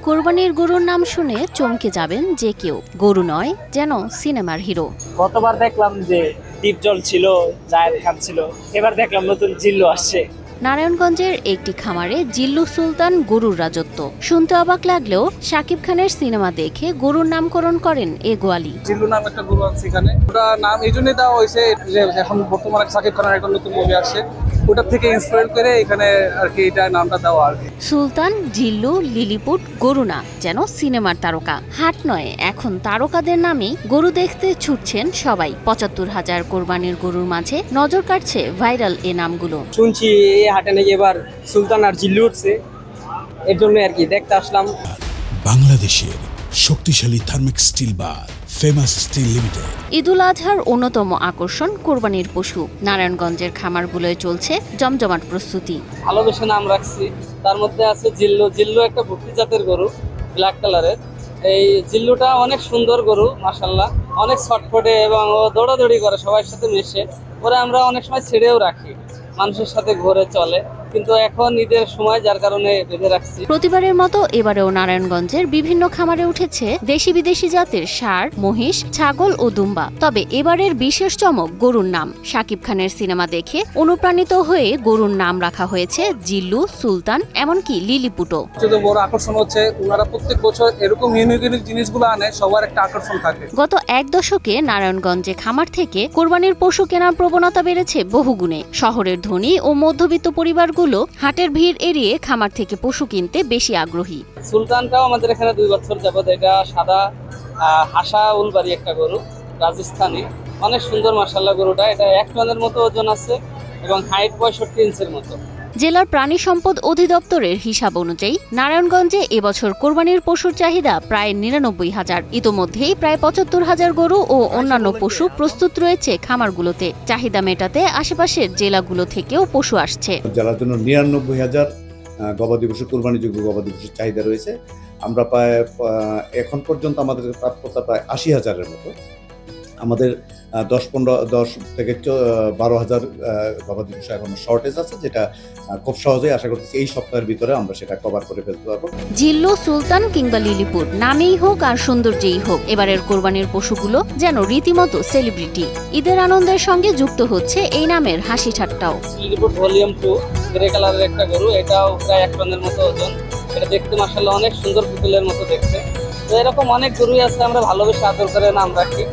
কোরবানির গরুর নাম শুনে চমকে যাবেন যে কেউ। গরু নয়, যেন সিনেমার হিরো। গতবার দেখলাম যে দীপজল ছিল, জায়েদ খান ছিল, এবার দেখলাম নতুন জিল্লু আসছে। নারায়ণগঞ্জের একটি খামারে জিল্লু সুলতান গরুর রাজত্ব। শুনতে অবাক লাগলেও শাকিব খানের সিনেমা দেখে গরুর নামকরণ করেন এ গোয়ালি। জিল্লু নাম একটা গরু আছে এখানে, ওটা নাম এই জন্যই দেওয়া হয়েছে যে এখন বর্তমানে শাকিব খানের একটা নতুন মুভি আসছে, ওটার থেকে ইন্সপায়ার করে এখানে আর কি এটা নামটা দেওয়া আর কি। সুলতান, জিল্লু, লিলিপুট গরু না, যেন সিনেমার তারকা। হাট নয়, এখন তারকাদের নামেই গরু দেখতে ছুটছেন সবাই। ৭৫,০০০ কোরবানির গরুর মাঝে নজর কাটছে ভাইরাল এ নামগুলো। শুনছি এই হাটে নাকি এবার সুলতান আর জিল্লু উঠছে, এর জন্য আর কি দেখতে আসলাম। বাংলাদেশের শক্তিশালী থার্মিক steel bar famous steel limited. ঈদুল আজহার অন্যতম আকর্ষণ কোরবানির পশু। নারায়ণগঞ্জের খামারগুলোয় চলছে জমজমাট প্রস্তুতি। ভালোবেসে নাম রাখছি, তার মধ্যে আছে জিল্লু। জিল্লু একটা ভুট্টি জাতের গরু, ব্ল্যাক কালারের। এই জিল্লুটা অনেক সুন্দর গরু, মাশাআল্লাহ, অনেক ছটফটে এবং ও দৌড়াদৌড়ি করে, সবার সাথে মেশে। ওরা আমরা অনেক সময় ছেড়েও রাখি, মানুষের সাথে ঘুরে চলে, কিন্তু এখন ঈদের সময় যার কারণে বেঁধে রাখছি। প্রতিবারের মতো এবারেও নারায়ণগঞ্জের বিভিন্ন খামারে উঠেছে দেশি বিদেশি জাতের ষাঁড়, মহিষ, ছাগল ও দুম্বা। তবে এবারের বিশেষ চমক গরুর নাম। শাকিব খানের সিনেমা দেখে অনুপ্রাণিত হয়ে গরুর নাম রাখা হয়েছে জিল্লু, সুলতান, এমনকি লিলিপুটও। সবচেয়ে বড় আকর্ষণ হচ্ছে ওনারা প্রত্যেক বছর এরকম ইউনিক ইউনিক জিনিসগুলো আনে, সবার একটা আকর্ষণ থাকে। গত এক দশকে নারায়ণগঞ্জে খামার থেকে কোরবানির পশু কেনার প্রবণতা বেড়েছে বহুগুণে। শহরের ধনী ও মধ্যবিত্ত পরিবারগুলো হাটের ভিড় এড়িয়ে খামার থেকে পশু কিনতে বেশি আগ্রহী। সুলতানটাও আমাদের এখানে 2 বছর যাবত। এটা সাদা হাসা উলবাড়ি একটা গরু, রাজস্থানী, অনেক সুন্দর মাশাআল্লাহ গরুটা। এটা 1 টনের মতো ওজন আছে এবং হাইট 65 ইঞ্চের মতো। জেলার প্রাণী সম্পদ অধিদপ্তরের হিসাব অনুযায়ী নারায়ণগঞ্জে এবছর কোরবানির পশুর চাহিদা প্রায় ৯৯,০০০। ইতোমধ্যেই প্রায় ৭৫,০০০ গরু ও অন্যান্য পশু প্রস্তুত রয়েছে খামারগুলোতে। চাহিদা মেটাতে আশেপাশের জেলাগুলো থেকেও পশু আসছে। জেলার জন্য ৯৯,০০০ গবাদি পশু, কোরবানিযোগ্য গবাদি পশুর চাহিদা রয়েছে। আমরা প্রায় এখন পর্যন্ত আমাদের প্রাপ্যতা প্রায় ৮০,০০০-এর মতো। আমাদের ১০ থেকে ১২,০০০ গবাদি পশু এখনো শর্টেজ আছে, যেটা খুব সহজেই আশা করতেছি এই সপ্তাহের ভিতরে আমরা সেটা কভার করে ফেলতে পারবো। জিল্লু, সুলতান কিংবা লিলিপুট, নামেই হোক আর সৌন্দর্যেই হোক, এবারের কোরবানির পশুগুলো যেন রীতিমতো সেলিব্রিটি। ঈদের আনন্দের সঙ্গে যুক্ত হচ্ছে এই নামের হাসি ঠাট্টাও। লিলিপুট ভলিউম 2 গ্রে কালারের একটা গরু, এটাও প্রায় 1 টনের মতো ওজন। এটা দেখতে মাশাআল্লাহ অনেক সুন্দর পুতুলের মতো দেখতে। তো এরকম অনেক গরুই আছে, আমরা ভালোবেসে আদর করে নাম রাখি।